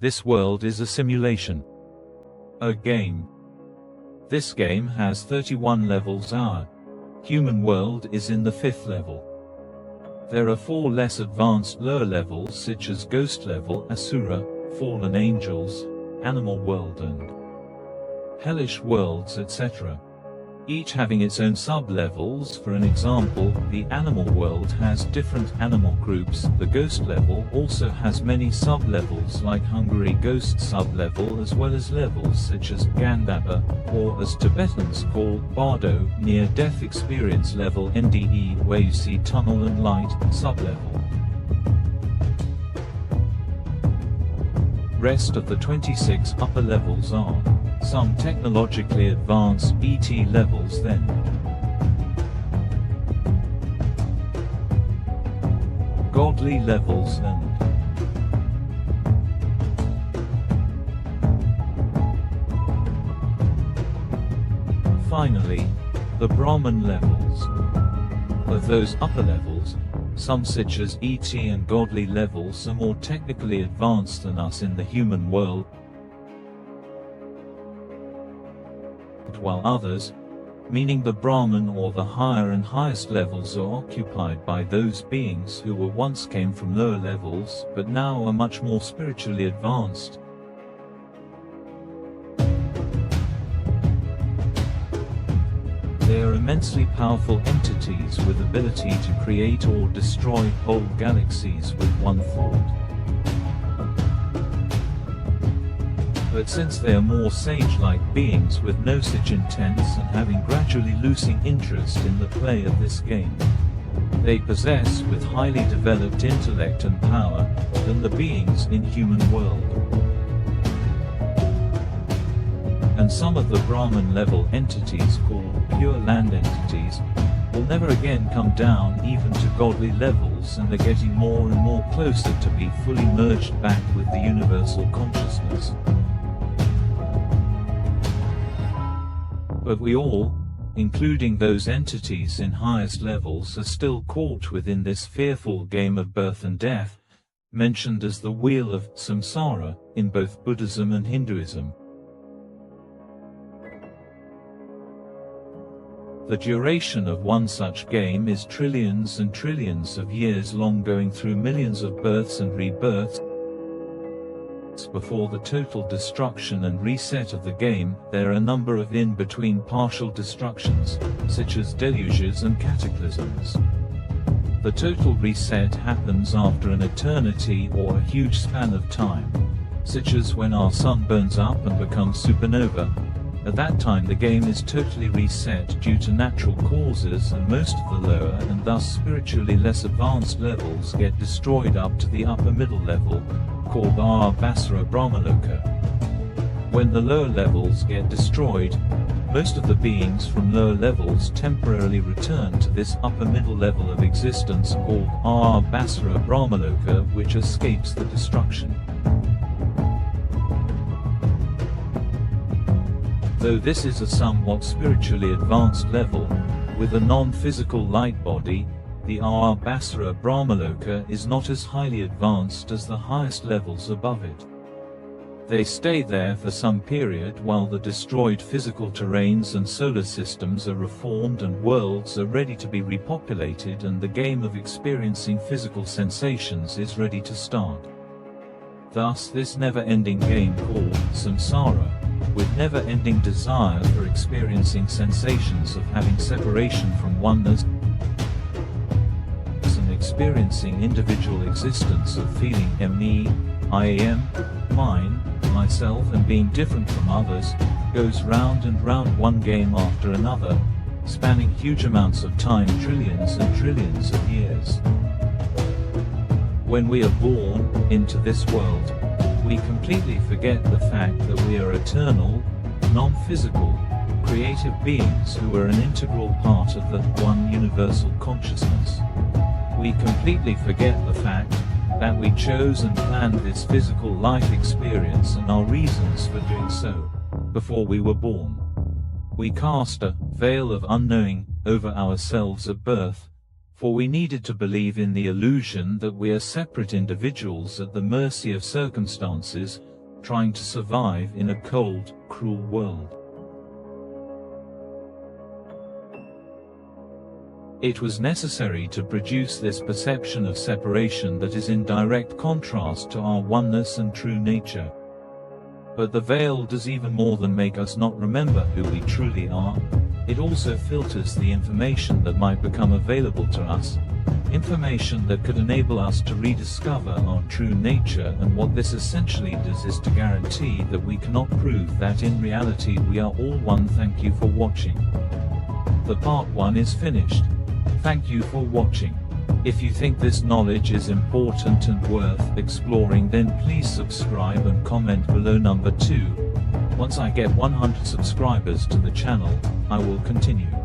This world is a simulation. A game. This game has 31 levels. Our human world is in the 5th level. There are 4 less advanced lower levels such as Ghost level, Asura, Fallen Angels, Animal World and Hellish worlds, etc. Each having its own sub-levels. For an example, the Animal World has different animal groups. The Ghost level also has many sub-levels like Hungary Ghost sub-level, as well as levels such as Gandabbha, or as Tibetans call Bardo, near-death experience level NDE, where you see tunnel and light, sub-level. Rest of the 26 upper levels are some technologically advanced ET levels, then godly levels, and finally, the Brahman levels. Of those upper levels, some such as ET and godly levels are more technically advanced than us in the human world, while others, meaning the Brahman or the higher and highest levels, are occupied by those beings who were once came from lower levels but now are much more spiritually advanced. They are immensely powerful entities with ability to create or destroy whole galaxies with one thought. But since they are more sage-like beings with no such intents and having gradually losing interest in the play of this game, they possess with highly developed intellect and power than the beings in human world. And some of the Brahman level entities called pure land entities will never again come down even to godly levels, and are getting more and more closer to be fully merged back with the universal consciousness. But we all, including those entities in highest levels, are still caught within this fearful game of birth and death, mentioned as the wheel of samsara in both Buddhism and Hinduism. The duration of one such game is trillions and trillions of years long, going through millions of births and rebirths. Before the total destruction and reset of the game, there are a number of in-between partial destructions, such as deluges and cataclysms. The total reset happens after an eternity or a huge span of time, such as when our sun burns up and becomes supernova. At that time the game is totally reset due to natural causes, and most of the lower and thus spiritually less advanced levels get destroyed up to the upper middle level, called Asura Brahmaloka. When the lower levels get destroyed, most of the beings from lower levels temporarily return to this upper middle level of existence called Asura Brahmaloka, which escapes the destruction. Though this is a somewhat spiritually advanced level, with a non-physical light body, the Asura Brahmaloka is not as highly advanced as the highest levels above it. They stay there for some period while the destroyed physical terrains and solar systems are reformed and worlds are ready to be repopulated, and the game of experiencing physical sensations is ready to start. Thus this never-ending game called samsara, with never-ending desire for experiencing sensations of having separation from oneness, and experiencing individual existence of feeling me, I am, mine, myself, and being different from others, goes round and round, one game after another, spanning huge amounts of time, trillions and trillions of years. When we are born into this world, we completely forget the fact that we are eternal, non-physical, creative beings who are an integral part of the one universal consciousness. We completely forget the fact that we chose and planned this physical life experience and our reasons for doing so before we were born. We cast a veil of unknowing over ourselves at birth, for we needed to believe in the illusion that we are separate individuals at the mercy of circumstances, trying to survive in a cold, cruel world. It was necessary to produce this perception of separation that is in direct contrast to our oneness and true nature. But the veil does even more than make us not remember who we truly are. It also filters the information that might become available to us, information that could enable us to rediscover our true nature, and what this essentially does is to guarantee that we cannot prove that in reality we are all one. Thank you for watching. The part 1 is finished. Thank you for watching. If you think this knowledge is important and worth exploring, then please subscribe and comment below. Number 2. Once I get 100 subscribers to the channel, I will continue.